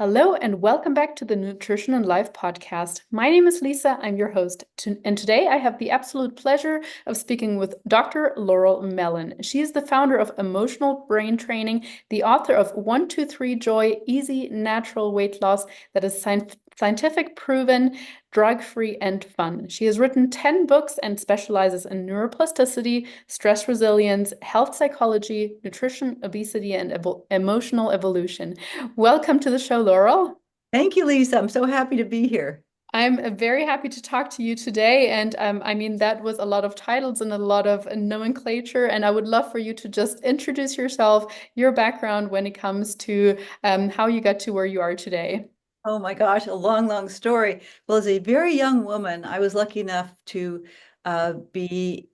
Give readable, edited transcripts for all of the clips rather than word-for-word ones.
Hello and welcome back to the Nutrition and Life podcast. My name is Lisa, I'm your host, and today I have the absolute pleasure of speaking with Dr. Laurel Mellin. She is the founder of Emotional Brain Training, the author of 123 Joy, Easy Natural Weight Loss that is scientific proven, drug-free, and fun. She has written 10 books and specializes in neuroplasticity, stress resilience, health psychology, nutrition, obesity, and emotional evolution. Welcome to the show, Laurel. Thank you, Lisa. I'm so happy to be here. I'm very happy to talk to you today. And I mean, that was a lot of titles and a lot of nomenclature. And I would love for you to just introduce yourself, your background when it comes to how you got to where you are today. Oh my gosh, a long, long story. Well, as a very young woman, I was lucky enough to be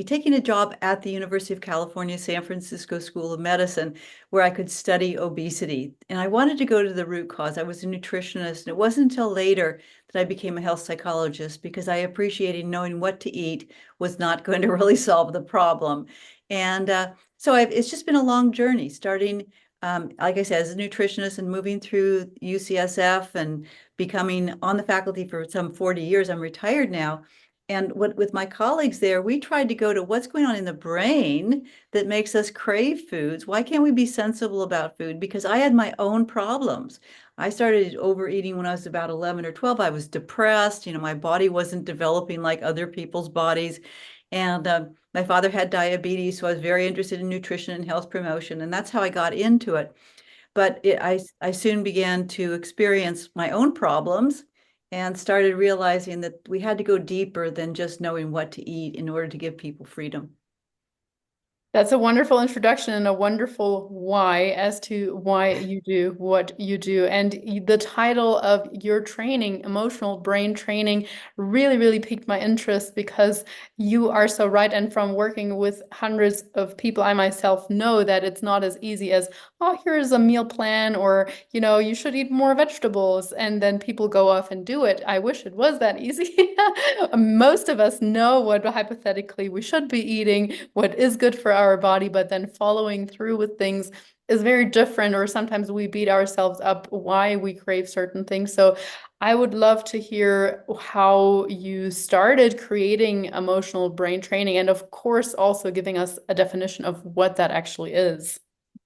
taking a job at the University of California, San Francisco School of Medicine, where I could study obesity. And I wanted to go to the root cause. I was a nutritionist, and it wasn't until later that I became a health psychologist because I appreciated knowing what to eat was not going to really solve the problem. And it's just been a long journey, starting like I said, as a nutritionist and moving through UCSF and becoming on the faculty for some 40 years. I'm retired now. And with my colleagues there, we tried to go to what's going on in the brain that makes us crave foods. Why can't we be sensible about food? Because I had my own problems. I started overeating when I was about 11 or 12. I was depressed. My body wasn't developing like other people's bodies. And my father had diabetes, so I was very interested in nutrition and health promotion, and that's how I got into it. But I soon began to experience my own problems and started realizing that we had to go deeper than just knowing what to eat in order to give people freedom. That's a wonderful introduction and a wonderful why as to why you do what you do. And the title of your training, Emotional Brain Training, really, really piqued my interest because you are so right. And from working with hundreds of people, I myself know that it's not as easy as, oh, here's a meal plan, or, you should eat more vegetables. And then people go off and do it. I wish it was that easy. Most of us know what hypothetically we should be eating, what is good for our body, but then following through with things is very different, or sometimes we beat ourselves up why we crave certain things. So I would love to hear how you started creating emotional brain training, and of course also giving us a definition of what that actually is.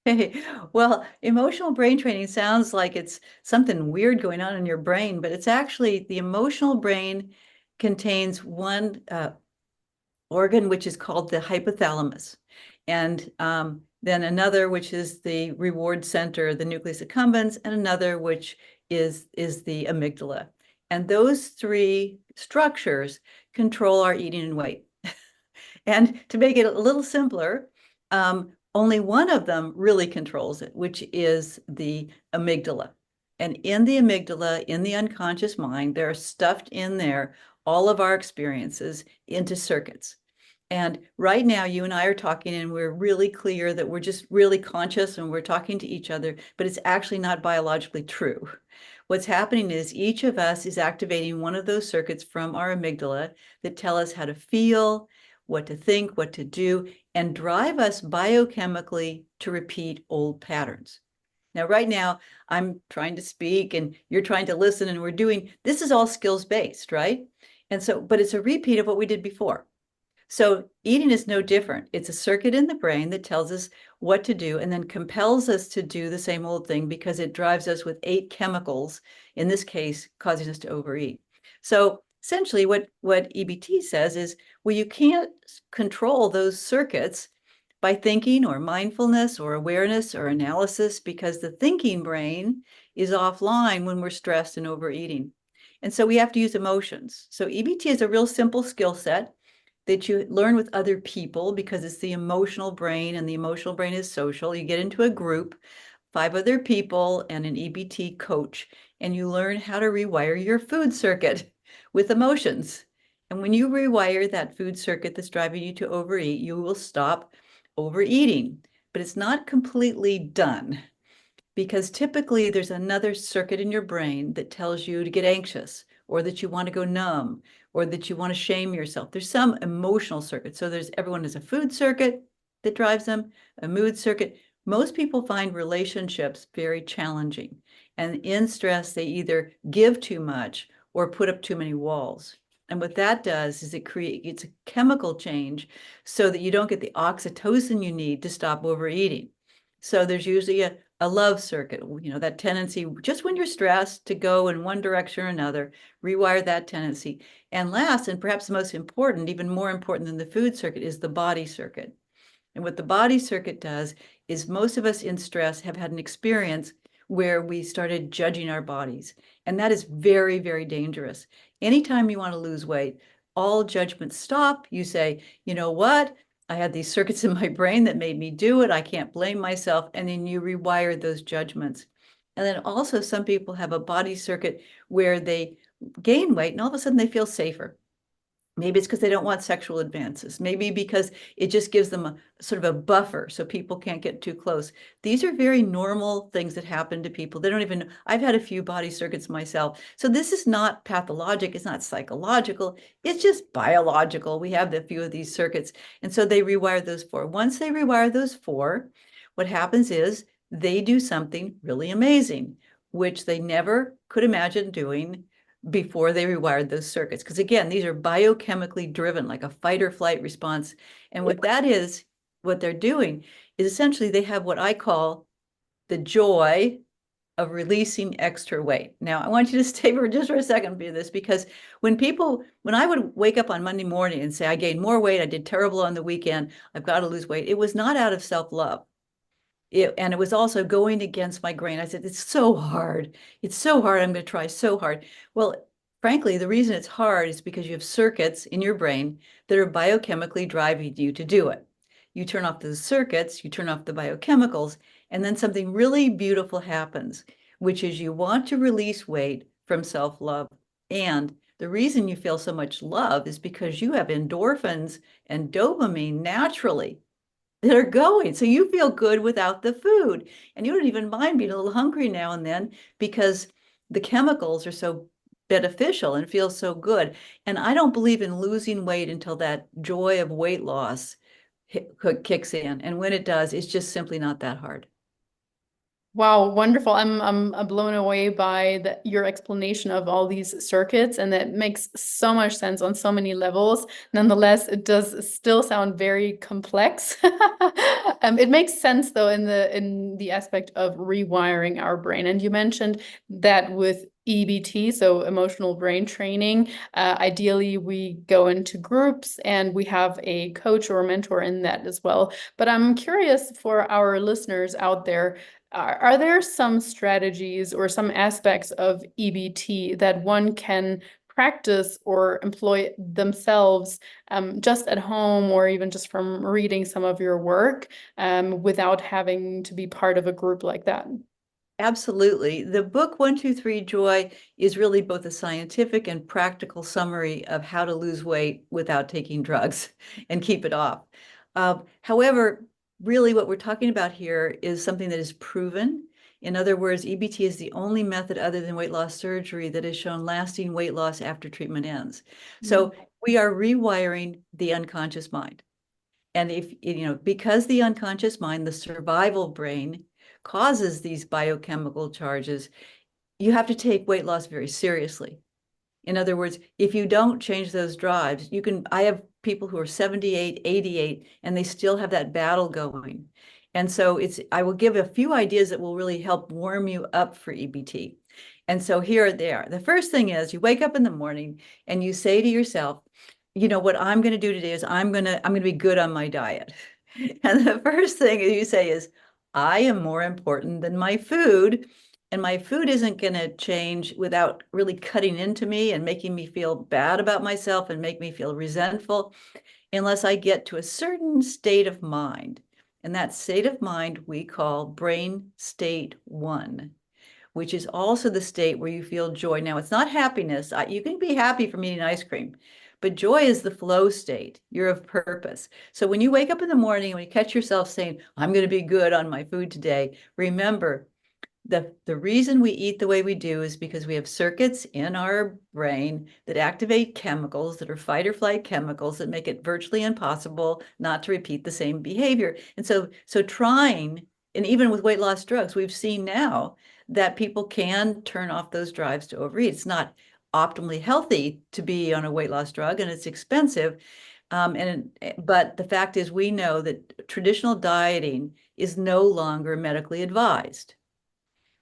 Hey, well, emotional brain training sounds like it's something weird going on in your brain, but it's actually the emotional brain contains one organ, which is called the hypothalamus. And then another, which is the reward center, the nucleus accumbens, and another, which is the amygdala. And those three structures control our eating and weight. And to make it a little simpler, only one of them really controls it, which is the amygdala. And in the amygdala, in the unconscious mind, there are stuffed in there all of our experiences into circuits. And right now, you and I are talking, and we're really clear that we're just really conscious and we're talking to each other, but it's actually not biologically true. What's happening is each of us is activating one of those circuits from our amygdala that tell us how to feel, what to think, what to do, and drive us biochemically to repeat old patterns. Now, right now, I'm trying to speak and you're trying to listen, and we're doing, this is all skills-based, right? And so, but it's a repeat of what we did before. So eating is no different. It's a circuit in the brain that tells us what to do and then compels us to do the same old thing because it drives us with 8 chemicals, in this case, causing us to overeat. So essentially what EBT says is, well, you can't control those circuits by thinking or mindfulness or awareness or analysis because the thinking brain is offline when we're stressed and overeating. And so we have to use emotions. So EBT is a real simple skill set that you learn with other people because it's the emotional brain, and the emotional brain is social. You get into a group, 5 other people and an EBT coach, and you learn how to rewire your food circuit with emotions. And when you rewire that food circuit that's driving you to overeat, you will stop overeating. But it's not completely done because typically there's another circuit in your brain that tells you to get anxious, or that you want to go numb, or that you want to shame yourself. There's some emotional circuit. So everyone has a food circuit that drives them, a mood circuit. Most people find relationships very challenging. And in stress, they either give too much or put up too many walls. And what that does is it creates a chemical change so that you don't get the oxytocin you need to stop overeating. So there's usually a love circuit, that tendency, just when you're stressed, to go in one direction or another, rewire that tendency. And last, and perhaps the most important, even more important than the food circuit, is the body circuit. And what the body circuit does is most of us in stress have had an experience where we started judging our bodies. And that is very, very dangerous. Anytime you want to lose weight, all judgments stop. You say, you know what? I had these circuits in my brain that made me do it. I can't blame myself. And then you rewire those judgments. And then also some people have a body circuit where they gain weight and all of a sudden they feel safer. Maybe it's because they don't want sexual advances. Maybe because it just gives them a sort of a buffer so people can't get too close. These are very normal things that happen to people. They don't even, I've had a few body circuits myself. So this is not pathologic. It's not psychological. It's just biological. We have a few of these circuits. And so they rewire those four. Once they rewire those four, what happens is they do something really amazing, which they never could imagine doing before they rewired those circuits. Because again, these are biochemically driven, like a fight or flight response. And what that is, what they're doing is essentially they have what I call the joy of releasing extra weight. Now, I want you to stay for just for a second for this, because when I would wake up on Monday morning and say, I gained more weight, I did terrible on the weekend, I've got to lose weight, it was not out of self-love. And it was also going against my grain. I said, it's so hard. It's so hard. I'm going to try so hard. Well, frankly, the reason it's hard is because you have circuits in your brain that are biochemically driving you to do it. You turn off those circuits, you turn off the biochemicals, and then something really beautiful happens, which is you want to release weight from self-love. And the reason you feel so much love is because you have endorphins and dopamine naturally that are going. So you feel good without the food. And you don't even mind being a little hungry now and then because the chemicals are so beneficial and feel so good. And I don't believe in losing weight until that joy of weight loss kicks in. And when it does, it's just simply not that hard. Wow, wonderful. I'm blown away by your explanation of all these circuits, and that makes so much sense on so many levels. Nonetheless, it does still sound very complex. It makes sense though in the aspect of rewiring our brain. And you mentioned that with EBT, so emotional brain training, ideally we go into groups and we have a coach or a mentor in that as well. But I'm curious for our listeners out there, are there some strategies or some aspects of EBT that one can practice or employ themselves just at home or even just from reading some of your work without having to be part of a group like that? Absolutely. The book 123 Joy is really both a scientific and practical summary of how to lose weight without taking drugs and keep it off. However, really what we're talking about here is something that is proven. In other words, EBT is the only method other than weight loss surgery that has shown lasting weight loss after treatment ends. So we are rewiring the unconscious mind. And because the unconscious mind, the survival brain, causes these biochemical charges, you have to take weight loss very seriously. In other words, if you don't change those drives, I have people who are 78, 88, and they still have that battle going. And so I will give a few ideas that will really help warm you up for EBT. And so here they are. The first thing is you wake up in the morning and you say to yourself, what I'm going to do today is I'm going to be good on my diet. And the first thing you say is, I am more important than my food. And my food isn't going to change without really cutting into me and making me feel bad about myself and make me feel resentful unless I get to a certain state of mind. And that state of mind we call brain state 1, which is also the state where you feel joy. Now, it's not happiness. You can be happy from eating ice cream, but joy is the flow state. You're of purpose. So when you wake up in the morning, when you catch yourself saying, I'm going to be good on my food today, remember, the reason we eat the way we do is because we have circuits in our brain that activate chemicals that are fight or flight chemicals that make it virtually impossible not to repeat the same behavior. And so trying and even with weight loss drugs, we've seen now that people can turn off those drives to overeat. It's not optimally healthy to be on a weight loss drug, and it's expensive. But the fact is, we know that traditional dieting is no longer medically advised.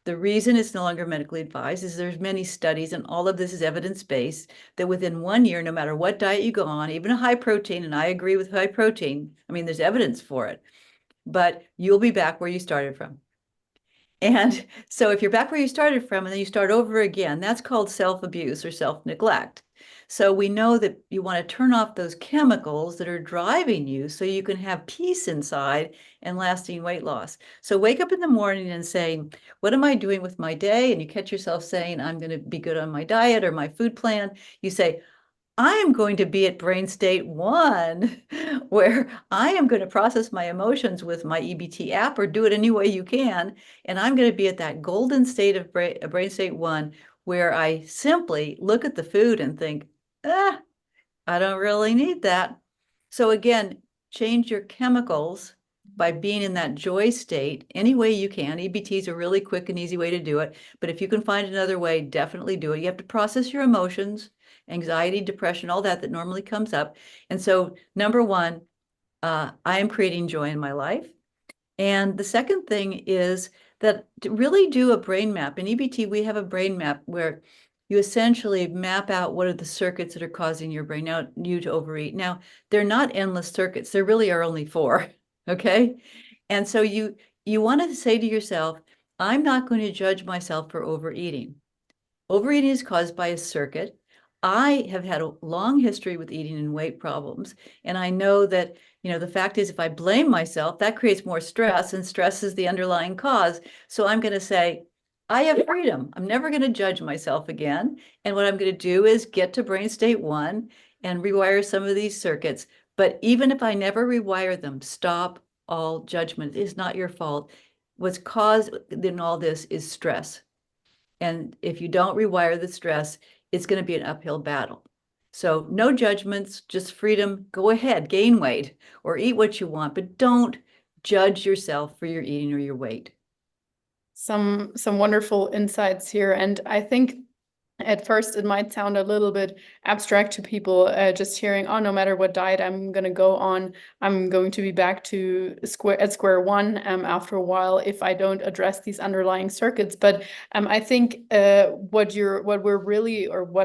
The reason it's no longer medically advised is there's many studies, and all of this is evidence-based, that within 1 year, no matter what diet you go on, even a high protein, and I agree with high protein, I mean, there's evidence for it, but you'll be back where you started from. And so if you're back where you started from and then you start over again, that's called self-abuse or self-neglect. So we know that you want to turn off those chemicals that are driving you so you can have peace inside and lasting weight loss. So wake up in the morning and say, what am I doing with my day? And you catch yourself saying, I'm going to be good on my diet or my food plan. You say, I am going to be at brain state 1, where I am going to process my emotions with my EBT app, or do it any way you can. And I'm going to be at that golden state of brain state 1, where I simply look at the food and think, I don't really need that. So again, change your chemicals by being in that joy state any way you can. EBT is a really quick and easy way to do it. But if you can find another way, definitely do it. You have to process your emotions, anxiety, depression, all that normally comes up. And so number one, I am creating joy in my life. And the second thing is that to really do a brain map. In EBT, we have a brain map where you essentially map out what are the circuits that are causing your brain now you to overeat. Now, they're not endless circuits. There really are only 4, okay? And so you want to say to yourself, I'm not going to judge myself for overeating. Overeating is caused by a circuit. I have had a long history with eating and weight problems. And I know that, the fact is, if I blame myself, that creates more stress, and stress is the underlying cause. So I'm going to say, I have freedom. I'm never going to judge myself again. And what I'm going to do is get to brain state 1 and rewire some of these circuits. But even if I never rewire them, stop all judgment. It is not your fault. What's caused in all this is stress. And if you don't rewire the stress, it's going to be an uphill battle. So no judgments, just freedom. Go ahead, gain weight or eat what you want, but don't judge yourself for your eating or your weight. Some wonderful insights here. And I think at first it might sound a little bit abstract to people, just hearing, oh, no matter what diet I'm going to go on, I'm going to be back to square one after a while if I don't address these underlying circuits. But I think what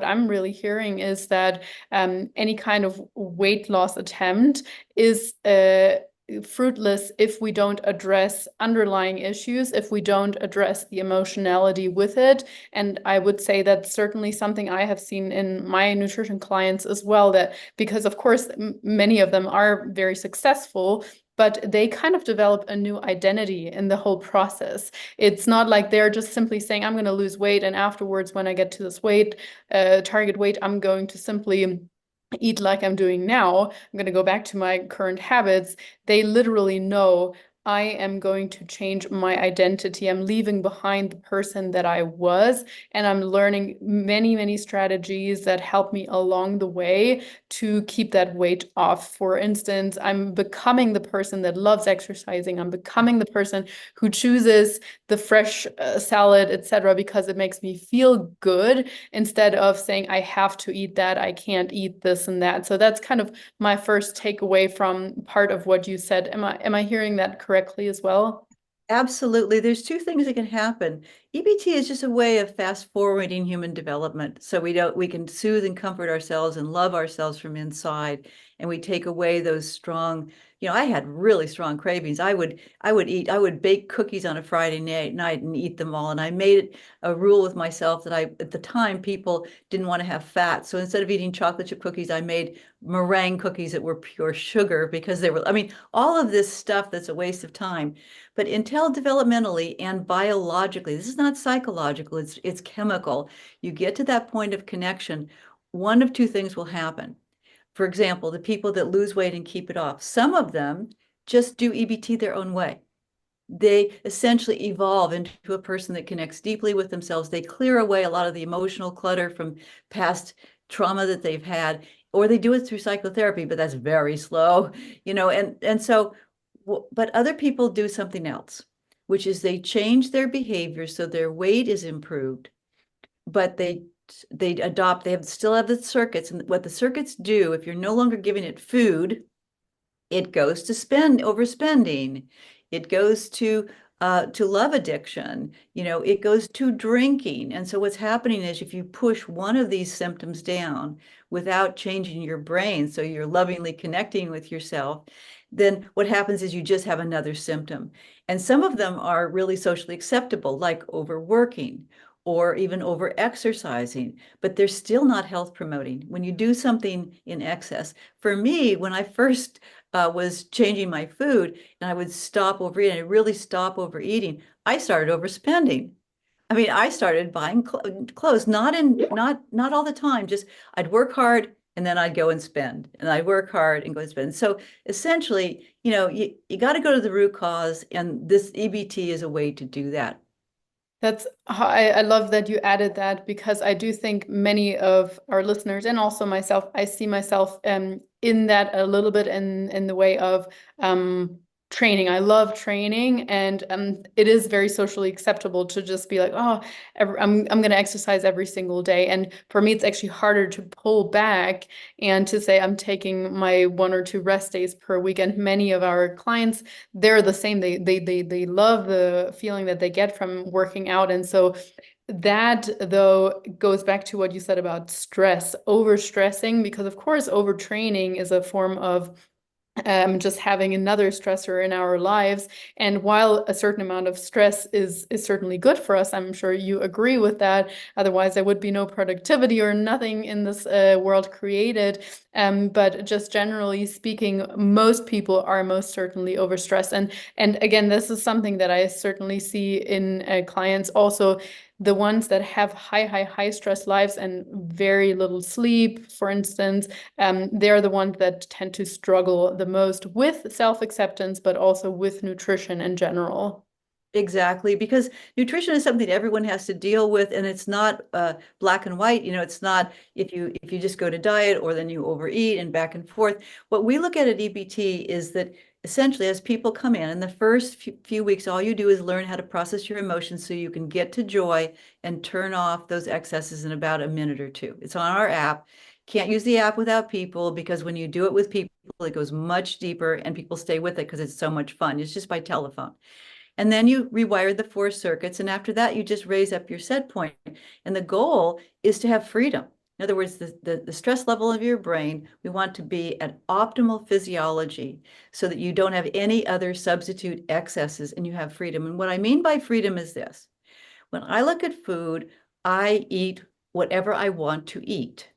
I'm really hearing is that any kind of weight loss attempt is fruitless if we don't address underlying issues, if we don't address the emotionality with it. And I would say that's certainly something I have seen in my nutrition clients as well, that because of course many of them are very successful, but they kind of develop a new identity in the whole process. It's not like they're just simply saying, I'm going to lose weight, and afterwards when I get to this weight, target weight, I'm going to simply eat like I'm doing now. I'm going to go back to my current habits. They literally know I am going to change my identity. I'm leaving behind the person that I was, and I'm learning many, many strategies that help me along the way to keep that weight off. For instance, I'm becoming the person that loves exercising. I'm becoming the person who chooses the fresh salad, etc., because it makes me feel good, instead of saying I have to eat that, I can't eat this and that. So that's kind of my first takeaway from part of what you said. Am I hearing that correctly as well? Absolutely. There's 2 things that can happen. EBT is just a way of fast forwarding human development. So we can soothe and comfort ourselves and love ourselves from inside. And we take away those strong, I had really strong cravings. I would bake cookies on a Friday night and eat them all. And I made it a rule with myself that at the time, people didn't want to have fat. So instead of eating chocolate chip cookies, I made meringue cookies that were pure sugar, because all of this stuff that's a waste of time. But until developmentally and biologically, this is not psychological, it's chemical. You get to that point of connection, one of 2 things will happen. For example, the people that lose weight and keep it off, some of them just do EBT their own way. They essentially evolve into a person that connects deeply with themselves. They clear away a lot of the emotional clutter from past trauma that they've had, or they do it through psychotherapy, but that's very slow, and so, but other people do something else. which is they change their behavior so their weight is improved, but they still have the circuits. And what the circuits do, if you're no longer giving it food, it goes to overspending. It goes to love addiction. It goes to drinking. And so what's happening is if you push one of these symptoms down without changing your brain, so you're lovingly connecting with yourself, then what happens is you just have another symptom. And some of them are really socially acceptable, like overworking or even over exercising, but they're still not health promoting. When you do something in excess, for me, when I first was changing my food and I would stop overeating, I really stop overeating, I started overspending. I mean, I started buying clothes, not all the time, just I'd work hard and then I'd go and spend, and I'd work hard and go and spend. So essentially, you got to go to the root cause, and this EBT is a way to do that. I love that you added that because I do think many of our listeners and also myself, I see myself in that a little bit in the way of training. I love training, and it is very socially acceptable to just be like, oh, I'm going to exercise every single day. And for me, it's actually harder to pull back and to say I'm taking my 1 or 2 rest days per week. And many of our clients, they're the same. They love the feeling that they get from working out. And so that, though, goes back to what you said about stress, overstressing, because of course, overtraining is a form of just having another stressor in our lives. And while a certain amount of stress is certainly good for us, I'm sure you agree with that. Otherwise, there would be no productivity or nothing in this world created. But just generally speaking, most people are most certainly overstressed. And again, this is something that I certainly see in clients also. The ones that have high stress lives and very little sleep, for instance, they're the ones that tend to struggle the most with self-acceptance, but also with nutrition in general. Exactly, because nutrition is something everyone has to deal with, and it's not black and white. It's not if you just go to diet or then you overeat and back and forth. What we look at EBT is that essentially, as people come in the first few weeks, all you do is learn how to process your emotions so you can get to joy and turn off those excesses in about a minute or two. It's on our app. Can't use the app without people, because when you do it with people, it goes much deeper and people stay with it because it's so much fun. It's just by telephone. And then you rewire the 4 circuits. And after that, you just raise up your set point. And the goal is to have freedom. In other words, the stress level of your brain, we want to be at optimal physiology so that you don't have any other substitute excesses and you have freedom. And what I mean by freedom is this. When I look at food, I eat whatever I want to eat.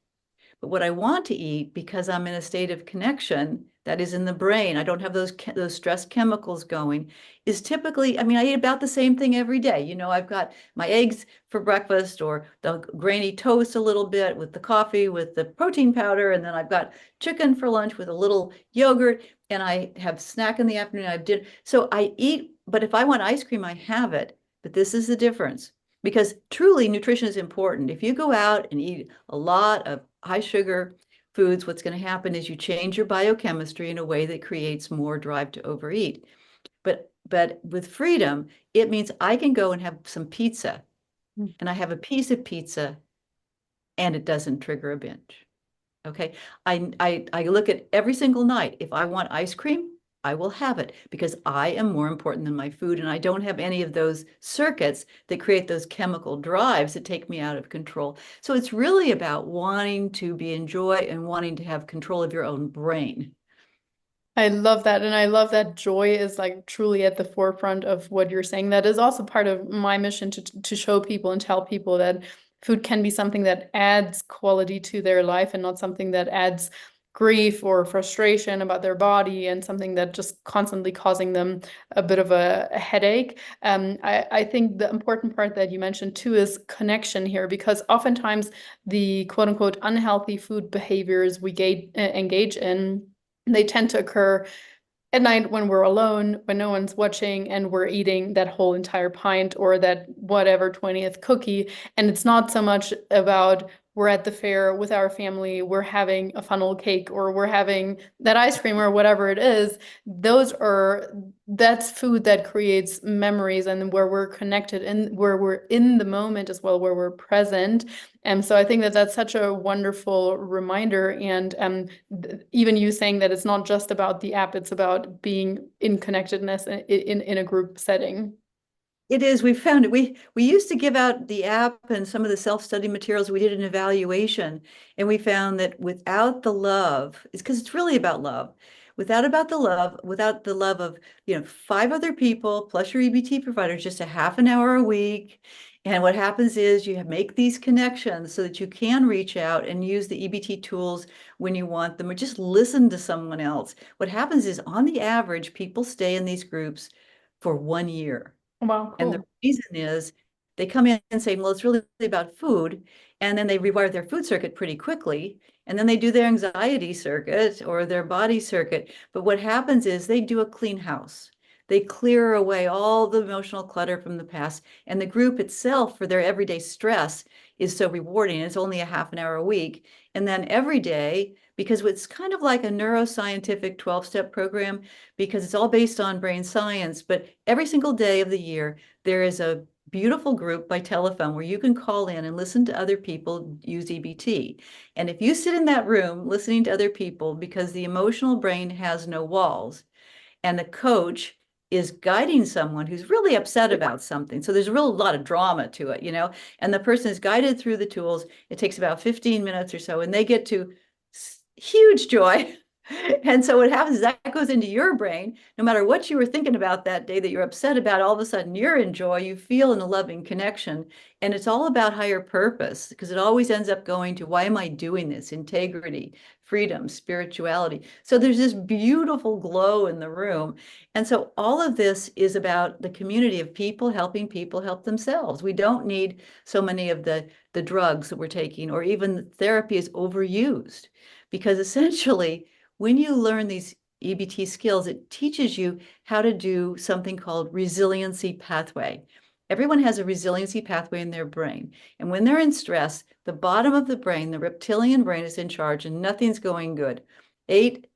But what I want to eat, because I'm in a state of connection that is in the brain, I don't have those stress chemicals going, is typically, I mean, I eat about the same thing every day. I've got my eggs for breakfast, or the grainy toast a little bit with the coffee, with the protein powder, and then I've got chicken for lunch with a little yogurt, and I have snack in the afternoon. I have dinner. So I eat, but if I want ice cream, I have it. But this is the difference. Because truly, nutrition is important. If you go out and eat a lot of high sugar foods, what's going to happen is you change your biochemistry in a way that creates more drive to overeat. But with freedom, it means I can go and have some pizza, and I have a piece of pizza, and it doesn't trigger a binge. Okay. I look at every single night. If I want ice cream, I will have it because I am more important than my food, and I don't have any of those circuits that create those chemical drives that take me out of control. So it's really about wanting to be in joy and wanting to have control of your own brain. I love that. And I love that joy is like truly at the forefront of what you're saying. That is also part of my mission to show people and tell people that food can be something that adds quality to their life and not something that adds grief or frustration about their body and something that just constantly causing them a bit of a headache. I think the important part that you mentioned too is connection here, because oftentimes the quote unquote unhealthy food behaviors we engage in, they tend to occur at night when we're alone, when no one's watching, and we're eating that whole entire pint or that whatever 20th cookie. And it's not so much about we're at the fair with our family, we're having a funnel cake or we're having that ice cream or whatever it is, that's food that creates memories and where we're connected and where we're in the moment as well, where we're present. And so I think that that's such a wonderful reminder. And even you saying that it's not just about the app, it's about being in connectedness in a group setting. It is. We found it. We used to give out the app and some of the self-study materials. We did an evaluation, and we found that without the love, it's because it's really about love. Without the love of, five other people plus your EBT provider, just a half an hour a week. And what happens is you make these connections so that you can reach out and use the EBT tools when you want them, or just listen to someone else. What happens is, on the average, people stay in these groups for 1 year. Wow, And the cool. reason is they come in and say, well, it's really about food. And then they rewire their food circuit pretty quickly. And then they do their anxiety circuit or their body circuit. But what happens is they do a clean house. They clear away all the emotional clutter from the past. And the group itself, for their everyday stress, is so rewarding. It's only a half an hour a week. And then every day, because it's kind of like a neuroscientific 12-step program, because it's all based on brain science, but every single day of the year, there is a beautiful group by telephone where you can call in and listen to other people use EBT. And if you sit in that room listening to other people, because the emotional brain has no walls, and the coach is guiding someone who's really upset about something. So there's a real lot of drama to it, and the person is guided through the tools. It takes about 15 minutes or so, and they get to huge joy. And so what happens is that goes into your brain. No matter what you were thinking about that day that you're upset about, all of a sudden you're in joy, you feel in a loving connection. And it's all about higher purpose, because it always ends up going to, why am I doing this? Integrity, freedom, spirituality. So there's this beautiful glow in the room. And so all of this is about the community of people helping people help themselves. We don't need so many of the drugs that we're taking, or even therapy is overused, because essentially, when you learn these EBT skills, it teaches you how to do something called resiliency pathway. Everyone has a resiliency pathway in their brain. And when they're in stress, the bottom of the brain, the reptilian brain, is in charge and nothing's going good. Eight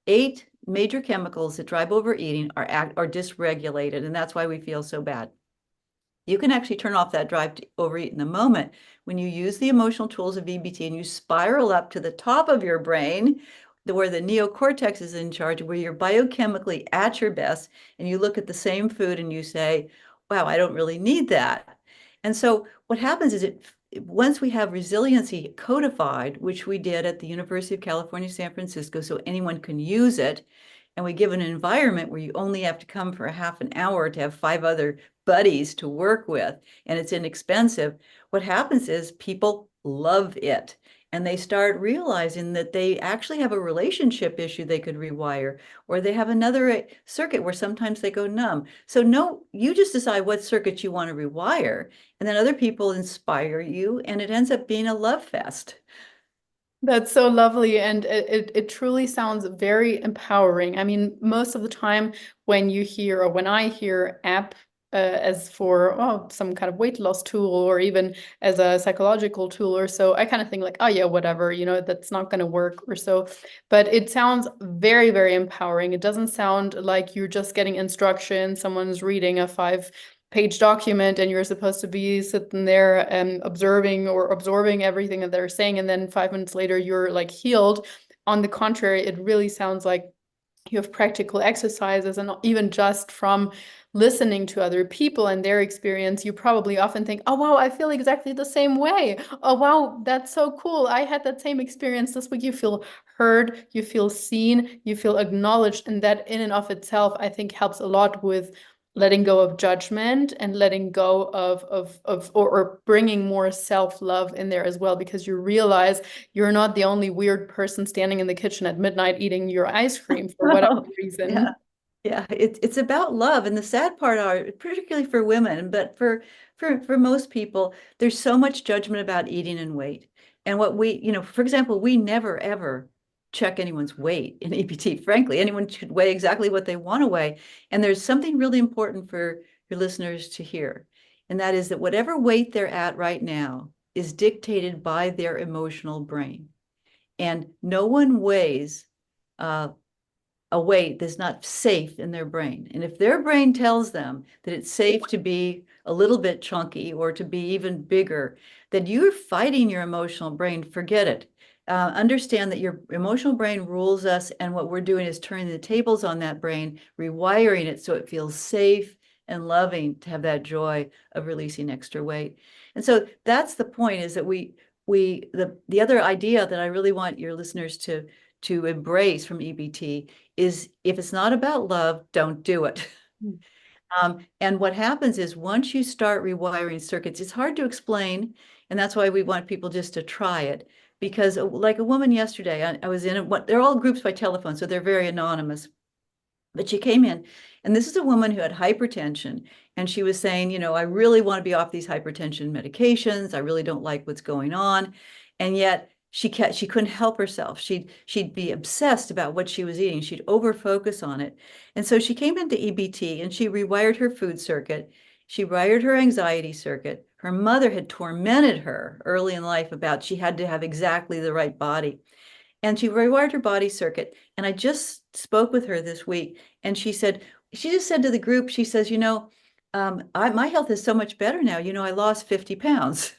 major chemicals that drive overeating are dysregulated, and that's why we feel so bad. You can actually turn off that drive to overeat in the moment when you use the emotional tools of EBT and you spiral up to the top of your brain, where the neocortex is in charge, where you're biochemically at your best, and you look at the same food and you say, wow, I don't really need that. And so what happens is, once we have resiliency codified, which we did at the University of California, San Francisco, so anyone can use it, and we give an environment where you only have to come for a half an hour to have 5 other buddies to work with, and it's inexpensive, what happens is people love it. And they start realizing that they actually have a relationship issue they could rewire, or they have another circuit where sometimes they go numb. So no, you just decide what circuit you want to rewire, and then other people inspire you, and it ends up being a love fest. That's so lovely, and it truly sounds very empowering. I mean, most of the time when you hear or when I hear app as for some kind of weight loss tool or even as a psychological tool or so, I kind of think like, oh yeah, whatever, that's not going to work or so. But it sounds very, very empowering. It doesn't sound like you're just getting instructions, someone's reading a 5-page document and you're supposed to be sitting there and observing or absorbing everything that they're saying, and then 5 minutes later you're like healed. On the contrary, it really sounds like you have practical exercises, and even just from listening to other people and their experience, you probably often think, oh wow, I feel exactly the same way. Oh wow, that's so cool. I had that same experience this week. You feel heard, you feel seen, you feel acknowledged, and that in and of itself, I think helps a lot with letting go of judgment and letting go or bringing more self-love in there as well, because you realize you're not the only weird person standing in the kitchen at midnight eating your ice cream for whatever Oh, yeah. reason. Yeah, it's about love. And the sad part are, particularly for women, but for most people, there's so much judgment about eating and weight. And what for example, we never ever check anyone's weight in EBT. Frankly, anyone should weigh exactly what they want to weigh. And there's something really important for your listeners to hear. And that is that whatever weight they're at right now, is dictated by their emotional brain. And no one weighs a weight that's not safe in their brain. And if their brain tells them that it's safe to be a little bit chunky or to be even bigger, then you're fighting your emotional brain. Forget it. Understand that your emotional brain rules us, and what we're doing is turning the tables on that brain, rewiring it so it feels safe and loving to have that joy of releasing extra weight. And so that's the point, is that the other idea that I really want your listeners to embrace from EBT is, if it's not about love, don't do it. And what happens is, once you start rewiring circuits, it's hard to explain. And that's why we want people just to try it. Because like a woman yesterday, I was in they're all groups by telephone, so they're very anonymous. But she came in, and this is a woman who had hypertension. And she was saying, I really want to be off these hypertension medications. I really don't like what's going on. And yet she couldn't help herself. She'd be obsessed about what she was eating. She'd over focus on it. And so she came into EBT, and she rewired her food circuit. She wired her anxiety circuit. Her mother had tormented her early in life about she had to have exactly the right body. And she rewired her body circuit. And I just spoke with her this week, and she just said to the group, she says, my health is so much better now. I lost 50 pounds.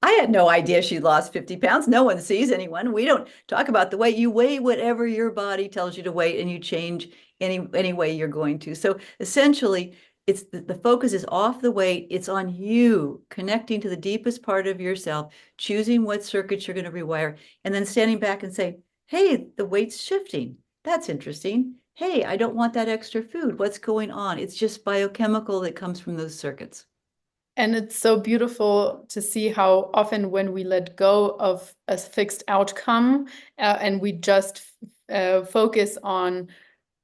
I had no idea she lost 50 pounds. No one sees anyone. We don't talk about the weight. You weigh whatever your body tells you to weigh, and you change any way you're going to. So essentially, it's the focus is off the weight. It's on you connecting to the deepest part of yourself, choosing what circuits you're going to rewire, and then standing back and say, hey, the weight's shifting. That's interesting. Hey, I don't want that extra food. What's going on? It's just biochemical that comes from those circuits. And it's so beautiful to see how often, when we let go of a fixed outcome, and we just focus on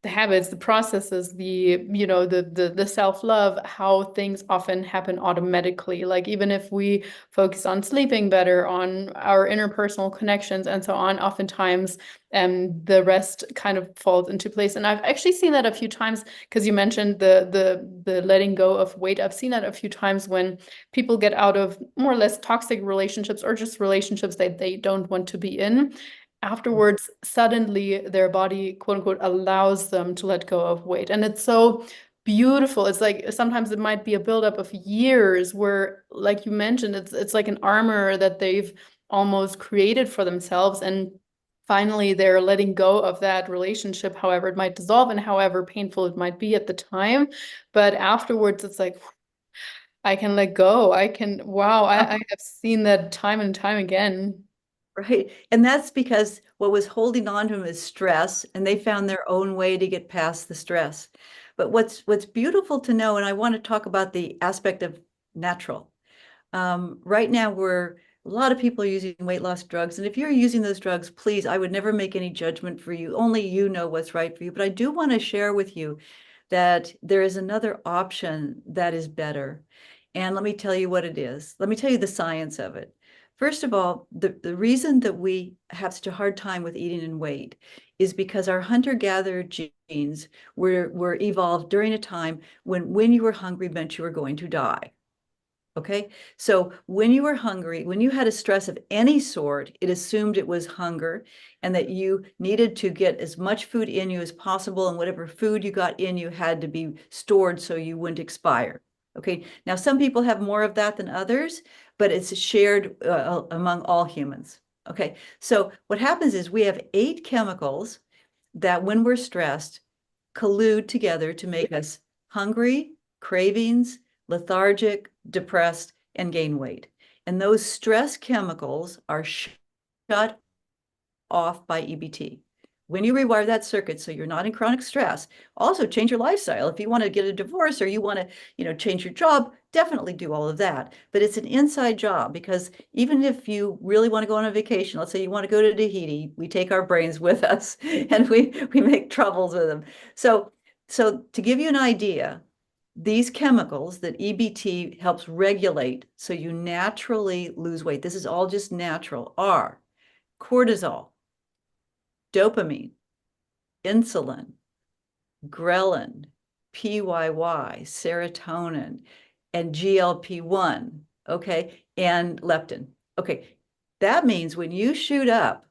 the habits, the processes, the self-love, how things often happen automatically. Like, even if we focus on sleeping better, on our interpersonal connections and so on, oftentimes the rest kind of falls into place. And I've actually seen that a few times, because you mentioned the letting go of weight. I've seen that a few times when people get out of more or less toxic relationships, or just relationships that they don't want to be in. Afterwards, suddenly their body, quote unquote, allows them to let go of weight. And it's so beautiful. It's like, sometimes it might be a buildup of years where, like you mentioned, it's like an armor that they've almost created for themselves. And finally, they're letting go of that relationship, however it might dissolve and however painful it might be at the time. But afterwards, it's like, I can let go. Wow, I have seen that time and time again. Right. And that's because what was holding on to them is stress, and they found their own way to get past the stress. But what's beautiful to know, and I want to talk about the aspect of natural. Right now, a lot of people are using weight loss drugs. And if you're using those drugs, please, I would never make any judgment for you. Only you know what's right for you. But I do want to share with you that there is another option that is better. And let me tell you what it is. Let me tell you the science of it. First of all, the reason that we have such a hard time with eating and weight is because our hunter-gatherer genes were evolved during a time when you were hungry meant you were going to die. Okay, so when you were hungry, when you had a stress of any sort, it assumed it was hunger, and that you needed to get as much food in you as possible, and whatever food you got in you had to be stored so you wouldn't expire. Okay, now some people have more of that than others, but it's shared among all humans. Okay, so what happens is we have 8 chemicals that, when we're stressed, collude together to make us hungry, cravings, lethargic, depressed, and gain weight. And those stress chemicals are shut off by EBT. When you rewire that circuit so you're not in chronic stress, also change your lifestyle. If you want to get a divorce, or you want to, change your job, definitely do all of that. But it's an inside job, because even if you really want to go on a vacation, let's say you want to go to Tahiti, we take our brains with us and we make troubles with them. So to give you an idea, these chemicals that EBT helps regulate so you naturally lose weight, this is all just natural, are cortisol, dopamine, insulin, ghrelin, PYY, serotonin, and GLP-1. okay, and leptin. Okay, that means when you shoot up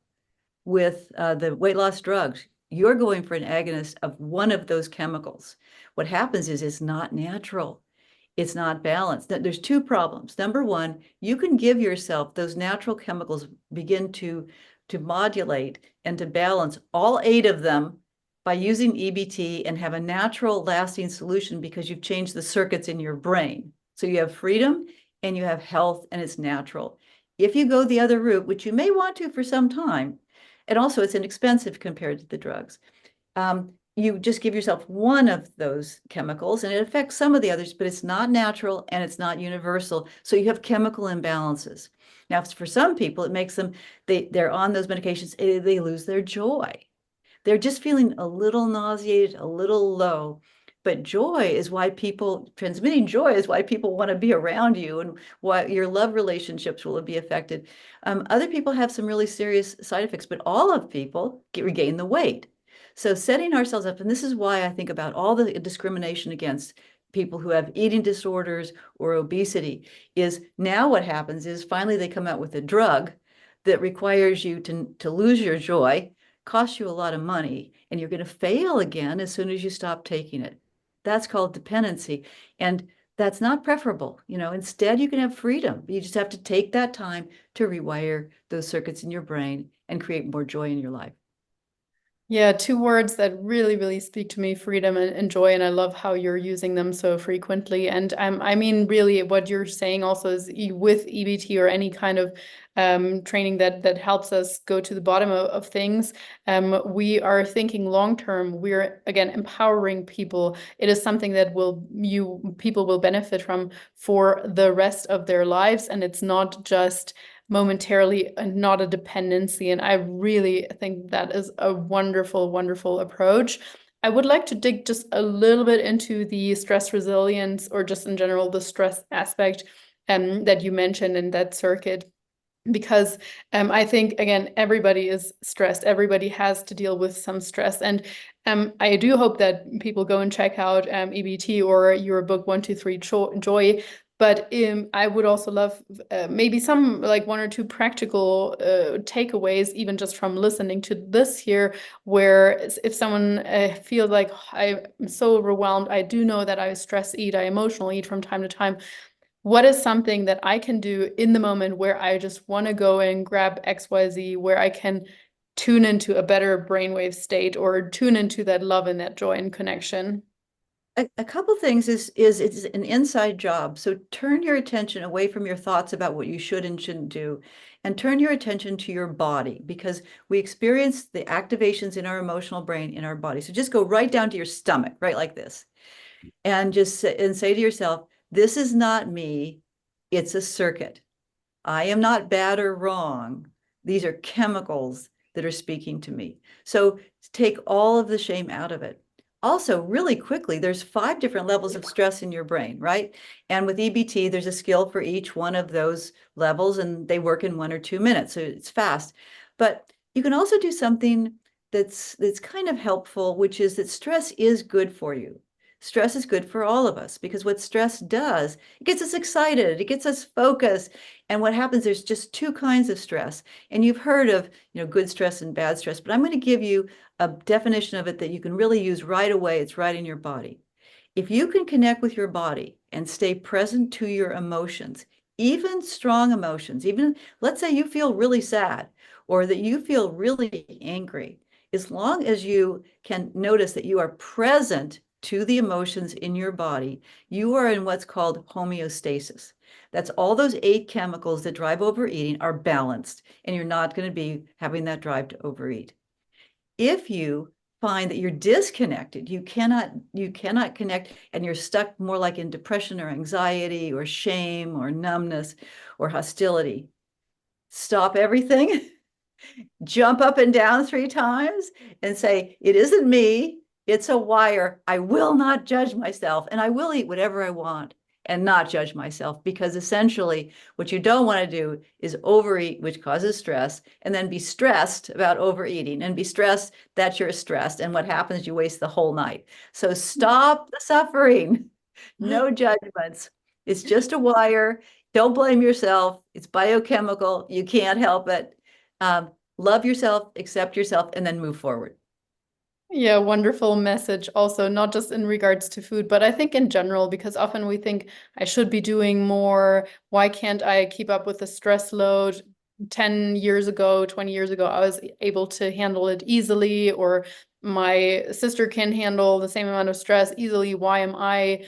with the weight loss drugs, you're going for an agonist of one of those chemicals. What happens is it's not natural. It's not balanced. There's two problems. Number one, you can give yourself those natural chemicals begin to modulate and to balance all 8 of them by using EBT and have a natural lasting solution because you've changed the circuits in your brain. So you have freedom and you have health and it's natural. If you go the other route, which you may want to for some time, and also it's inexpensive compared to the drugs, you just give yourself one of those chemicals and it affects some of the others, but it's not natural and it's not universal. So you have chemical imbalances. Now, for some people, it makes them, they're on those medications, they lose their joy. They're just feeling a little nauseated, a little low. But joy is why people, transmitting joy is why people want to be around you and why your love relationships will be affected. Other people have some really serious side effects, but all of people regain the weight. So setting ourselves up, and this is why I think about all the discrimination against people who have eating disorders or obesity, is now what happens is finally they come out with a drug that requires you to lose your joy, costs you a lot of money, and you're going to fail again as soon as you stop taking it. That's called dependency. And that's not preferable. Instead, you can have freedom. You just have to take that time to rewire those circuits in your brain and create more joy in your life. Yeah, two words that really, really speak to me, freedom and joy. And I love how you're using them so frequently. And I mean, really, what you're saying also is with EBT or any kind of training that helps us go to the bottom of things, we are thinking long term. We're again empowering people. It is something that people will benefit from for the rest of their lives. And it's not just momentarily, not a dependency. And I really think that is a wonderful, wonderful approach. I would like to dig just a little bit into the stress resilience or just in general the stress aspect that you mentioned in that circuit. Because I think, again, everybody is stressed. Everybody has to deal with some stress. And I do hope that people go and check out EBT or your book, 123 Joy. But I would also love maybe some like one or two practical takeaways, even just from listening to this here, where if someone feels like I'm so overwhelmed, I do know that I stress eat, I emotional eat from time to time. What is something that I can do in the moment where I just want to go and grab XYZ, where I can tune into a better brainwave state or tune into that love and that joy and connection? A couple things is it's an inside job. So turn your attention away from your thoughts about what you should and shouldn't do, and turn your attention to your body because we experience the activations in our emotional brain in our body. So just go right down to your stomach, right like this, and just say to yourself, this is not me, it's a circuit. I am not bad or wrong. These are chemicals that are speaking to me. So take all of the shame out of it. Also, really quickly, there's 5 different levels of stress in your brain, right? And with EBT, there's a skill for each one of those levels, and they work in 1 or 2 minutes, so it's fast. But you can also do something that's kind of helpful, which is that stress is good for you. Stress is good for all of us because what stress does, it gets us excited, it gets us focused. And what happens, there's just 2 kinds of stress. And you've heard of, good stress and bad stress, but I'm going to give you a definition of it that you can really use right away. It's right in your body. If you can connect with your body and stay present to your emotions, even strong emotions, even let's say you feel really sad or that you feel really angry, as long as you can notice that you are present to the emotions in your body, you are in what's called homeostasis. That's all those 8 chemicals that drive overeating are balanced, and you're not going to be having that drive to overeat. If you find that you're disconnected, you cannot connect, and you're stuck more like in depression or anxiety or shame or numbness or hostility, stop everything, jump up and down 3 times and say, it isn't me, it's a wire. I will not judge myself, and I will eat whatever I want and not judge myself, because essentially what you don't want to do is overeat, which causes stress, and then be stressed about overeating and be stressed that you're stressed. And what happens, you waste the whole night. So stop the suffering. No judgments. It's just a wire. Don't blame yourself. It's biochemical. You can't help it. Love yourself, accept yourself, and then move forward. Yeah, wonderful message also, not just in regards to food, but I think in general, because often we think I should be doing more. Why can't I keep up with the stress load? 10 years ago, 20 years ago, I was able to handle it easily, or my sister can handle the same amount of stress easily. Why am I,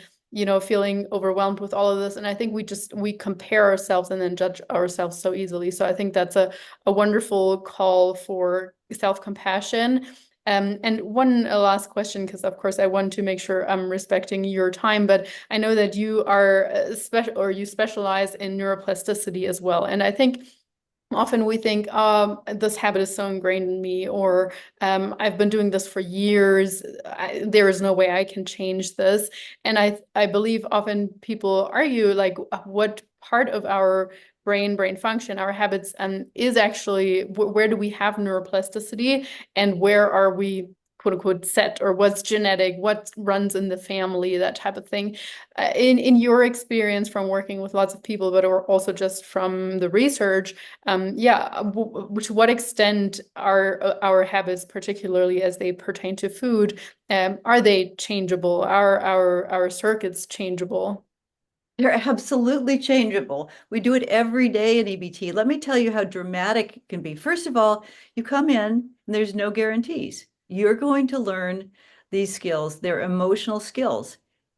feeling overwhelmed with all of this? And I think we compare ourselves and then judge ourselves so easily. So I think that's a wonderful call for self-compassion. And one last question, because of course I want to make sure I'm respecting your time, but I know that you are special or you specialize in neuroplasticity as well. And I think often we think, this habit is so ingrained in me, or I've been doing this for years. There is no way I can change this. And I believe often people argue like what part of our brain function, our habits, is actually where do we have neuroplasticity and where are we quote unquote set, or what's genetic, what runs in the family, that type of thing. In your experience from working with lots of people, but or also just from the research, yeah, to what extent are our habits, particularly as they pertain to food, are they changeable? Are our circuits changeable? They're absolutely changeable. We do it every day in EBT. Let me tell you how dramatic it can be. First of all, you come in and there's no guarantees. You're going to learn these skills. They're emotional skills.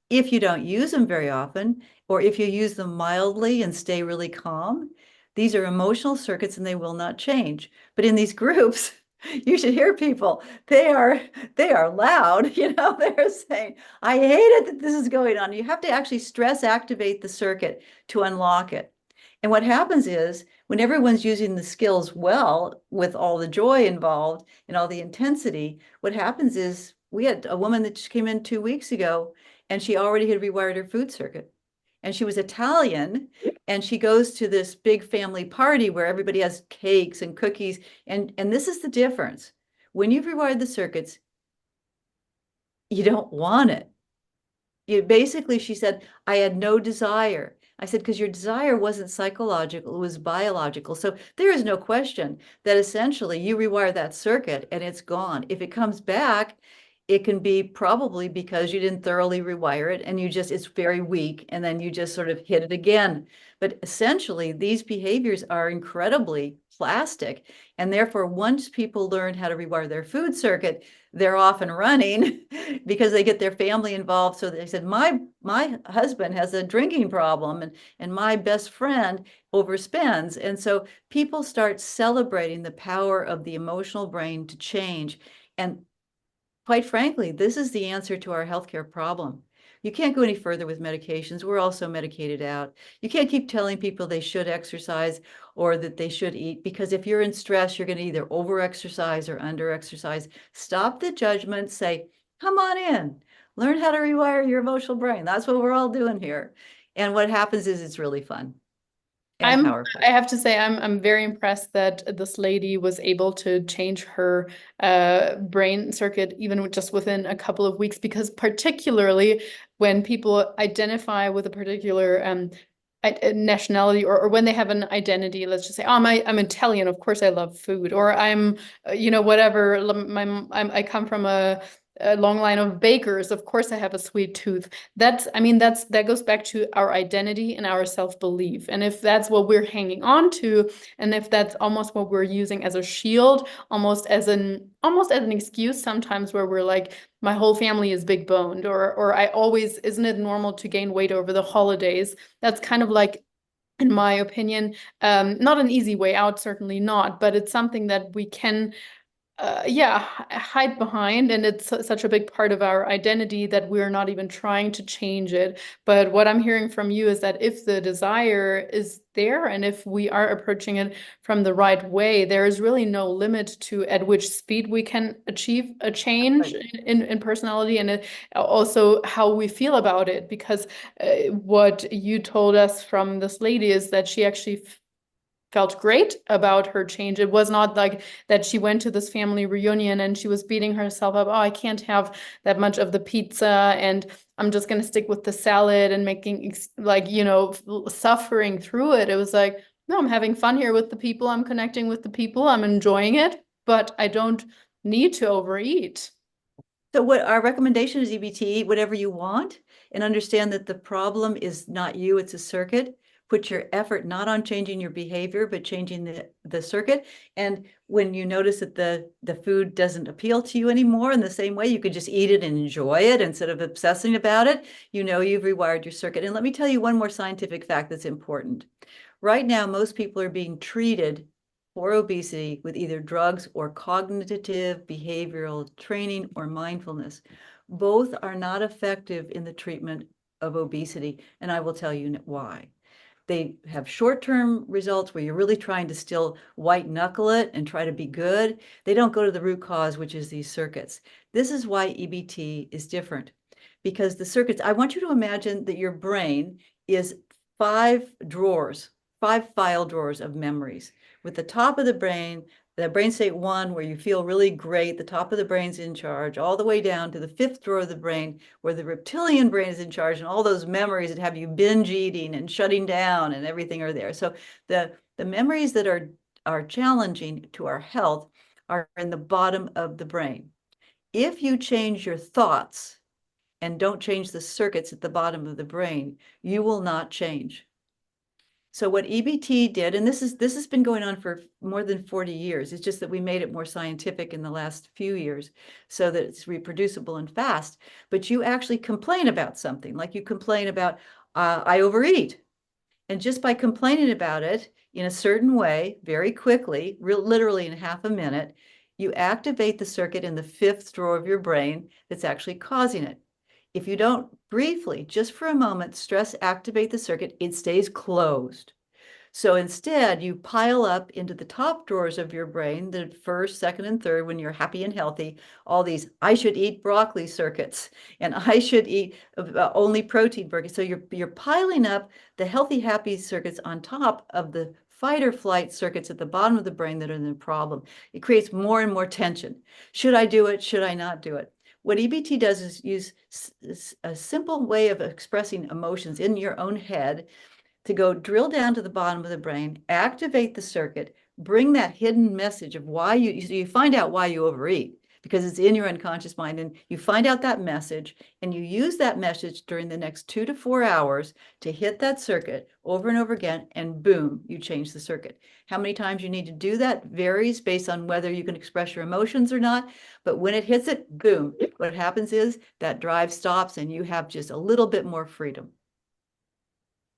If you don't use them very often, or if you use them mildly and stay really calm, these are emotional circuits and they will not change. But in these groups, you should hear people. They are loud, they're saying, I hate it that this is going on. You have to actually stress activate the circuit to unlock it. And what happens is when everyone's using the skills well, with all the joy involved and all the intensity, what happens is we had a woman that just came in 2 weeks ago and she already had rewired her food circuit. And she was Italian, and she goes to this big family party where everybody has cakes and cookies. And this is the difference. When you've rewired the circuits, you don't want it. Basically, she said, I had no desire. I said, because your desire wasn't psychological, it was biological. So there is no question that essentially you rewire that circuit and it's gone. If it comes back, it can be probably because you didn't thoroughly rewire it and it's very weak, and then you just sort of hit it again. But essentially, these behaviors are incredibly plastic. And therefore, once people learn how to rewire their food circuit, they're off and running because they get their family involved. So they said, my husband has a drinking problem, and my best friend overspends. And so people start celebrating the power of the emotional brain to change. And quite frankly, this is the answer to our healthcare problem. You can't go any further with medications. We're also medicated out. You can't keep telling people they should exercise or that they should eat, because if you're in stress, you're going to either over-exercise or under-exercise. Stop the judgment. Say, come on in. Learn how to rewire your emotional brain. That's what we're all doing here. And what happens is it's really fun and I powerful. have to say I'm very impressed that this lady was able to change her brain circuit even just within a couple of weeks, because particularly when people identify with a particular nationality, or when they have an identity, let's just say, oh, I'm Italian, of course I love food, or I'm whatever, I come from a long line of bakers, of course I have a sweet tooth. That goes back to our identity and our self-belief. And if that's what we're hanging on to, and if that's almost what we're using as a shield, almost as an excuse sometimes, where we're like, my whole family is big boned, or I always, isn't it normal to gain weight over the holidays? That's kind of like, in my opinion, not an easy way out, certainly not, but it's something that we can yeah, hide behind. And it's such a big part of our identity that we're not even trying to change it. But what I'm hearing from you is that if the desire is there, and if we are approaching it from the right way, there is really no limit to at which speed we can achieve a change Right. in personality, and also how we feel about it. Because what you told us from this lady is that she actually felt great about her change. It was not like that she went to this family reunion and she was beating herself up. Oh, I can't have that much of the pizza, and I'm just going to stick with the salad and making like, suffering through it. It was like, no, I'm having fun here with the people. I'm connecting with the people. I'm enjoying it, but I don't need to overeat. So what our recommendation is EBT, eat whatever you want, and understand that the problem is not you, it's a circuit. Put your effort not on changing your behavior, but changing the circuit. And when you notice that the food doesn't appeal to you anymore in the same way, you could just eat it and enjoy it instead of obsessing about it, you know you've rewired your circuit. And let me tell you one more scientific fact that's important. Right now, most people are being treated for obesity with either drugs or cognitive behavioral training or mindfulness. Both are not effective in the treatment of obesity, and I will tell you why. They have short-term results where you're really trying to still white knuckle it and try to be good. They don't go to the root cause, which is these circuits. This is why EBT is different, because the circuits, I want you to imagine that your brain is 5 drawers, 5 file drawers of memories. With the top of the brain state 1, where you feel really great, the top of the brain's in charge, all the way down to the 5th drawer of the brain, where the reptilian brain is in charge, and all those memories that have you binge eating and shutting down and everything are there. So the memories that are challenging to our health are in the bottom of the brain. If you change your thoughts and don't change the circuits at the bottom of the brain, you will not change. So what EBT did, and this has been going on for more than 40 years, it's just that we made it more scientific in the last few years so that it's reproducible and fast. But you actually complain about something, like you complain about, I overeat. And just by complaining about it in a certain way, very quickly, literally in half a minute, you activate the circuit in the 5th drawer of your brain that's actually causing it. If you don't briefly, just for a moment, stress activate the circuit, it stays closed. So instead, you pile up into the top drawers of your brain, the first, second, and third, when you're happy and healthy, all these I should eat broccoli circuits, and I should eat only protein burgers. So you're piling up the healthy, happy circuits on top of the fight or flight circuits at the bottom of the brain that are the problem. It creates more and more tension. Should I do it? Should I not do it? What EBT does is use a simple way of expressing emotions in your own head to go drill down to the bottom of the brain, activate the circuit, bring that hidden message of why you find out why you overeat, because it's in your unconscious mind, and you find out that message, and you use that message during the next 2 to 4 hours to hit that circuit over and over again, and boom, you change the circuit. How many times you need to do that varies based on whether you can express your emotions or not, but when it hits it, boom, what happens is that drive stops and you have just a little bit more freedom.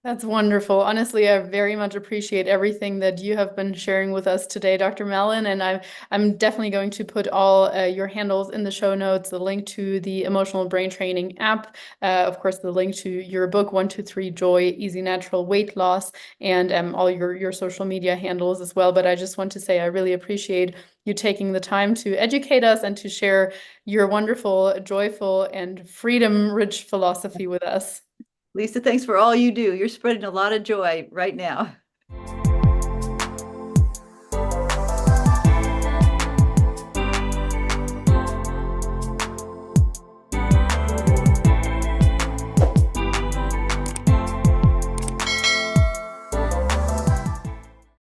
That's wonderful. Honestly, I very much appreciate everything that you have been sharing with us today, Dr. Mellin, and I'm definitely going to put all your handles in the show notes, the link to the emotional brain training app, of course, the link to your book, 123 Joy, Easy Natural Weight Loss, and all your social media handles as well. But I just want to say I really appreciate you taking the time to educate us and to share your wonderful, joyful, and freedom-rich philosophy with us. Lisa, thanks for all you do. You're spreading a lot of joy right now.